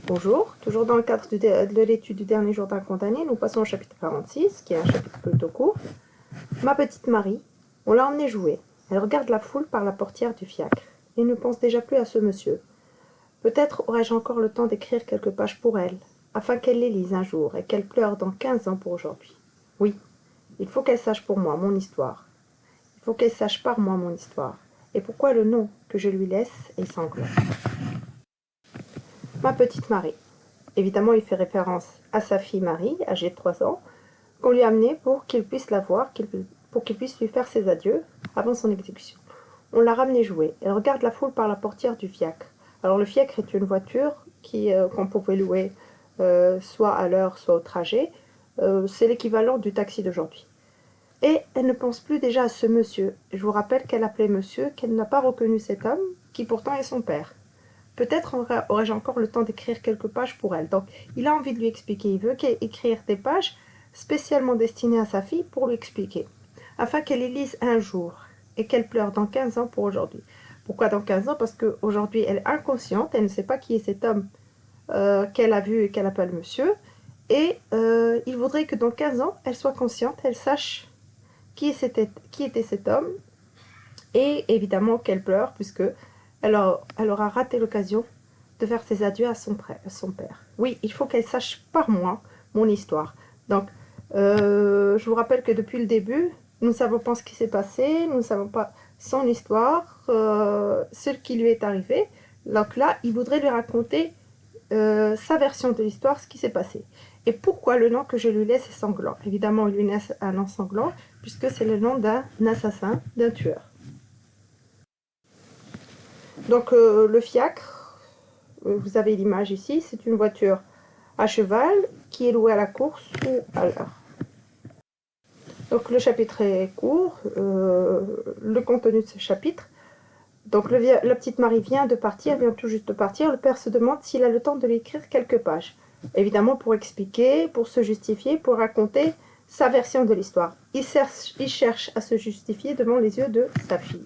Bonjour, toujours dans le cadre de l'étude du dernier jour d'un condamné, nous passons au chapitre 46, qui est un chapitre plutôt court. Ma petite Marie, on l'a emmenée jouer. Elle regarde la foule par la portière du fiacre et ne pense déjà plus à ce monsieur. Peut-être aurais-je encore le temps d'écrire quelques pages pour elle, afin qu'elle les lise un jour et qu'elle pleure dans 15 ans pour aujourd'hui. Oui, il faut qu'elle sache pour moi mon histoire. Il faut qu'elle sache par moi mon histoire. Et pourquoi le nom que je lui laisse est sanglant. Ma petite Marie. Évidemment, il fait référence à sa fille Marie, âgée de 3 ans, qu'on lui a amenée pour qu'il puisse la voir, pour qu'il puisse lui faire ses adieux avant son exécution. On l'a ramenée jouer. Elle regarde la foule par la portière du fiacre. Alors le fiacre est une voiture qu'on pouvait louer soit à l'heure, soit au trajet. C'est l'équivalent du taxi d'aujourd'hui. Et elle ne pense plus déjà à ce monsieur. Je vous rappelle qu'elle appelait monsieur, qu'elle n'a pas reconnu cet homme, qui pourtant est son père. Peut-être aurais-je encore le temps d'écrire quelques pages pour elle. Donc, il a envie de lui expliquer. Il veut écrire des pages spécialement destinées à sa fille pour lui expliquer. Afin qu'elle les lise un jour et qu'elle pleure dans 15 ans pour aujourd'hui. Pourquoi dans 15 ans? Parce qu'aujourd'hui, elle est inconsciente. Elle ne sait pas qui est cet homme qu'elle a vu et qu'elle appelle monsieur. Et il voudrait que dans 15 ans, elle soit consciente, elle sache qui était cet homme. Et évidemment qu'elle pleure puisque elle aura raté l'occasion de faire ses adieux à son père. Oui, il faut qu'elle sache par moi mon histoire. Donc, je vous rappelle que depuis le début, nous ne savons pas ce qui s'est passé, nous ne savons pas son histoire, ce qui lui est arrivé. Donc là, il voudrait lui raconter sa version de l'histoire, ce qui s'est passé. Et pourquoi le nom que je lui laisse est sanglant? Évidemment, il lui laisse un nom sanglant, puisque c'est le nom d'un assassin, d'un tueur. Donc le fiacre, vous avez l'image ici, c'est une voiture à cheval qui est louée à la course ou à l'heure. Donc le chapitre est court, le contenu de ce chapitre. Donc la petite Marie vient tout juste de partir. Le père se demande s'il a le temps de lui écrire quelques pages. Évidemment pour expliquer, pour se justifier, pour raconter sa version de l'histoire. Il cherche à se justifier devant les yeux de sa fille.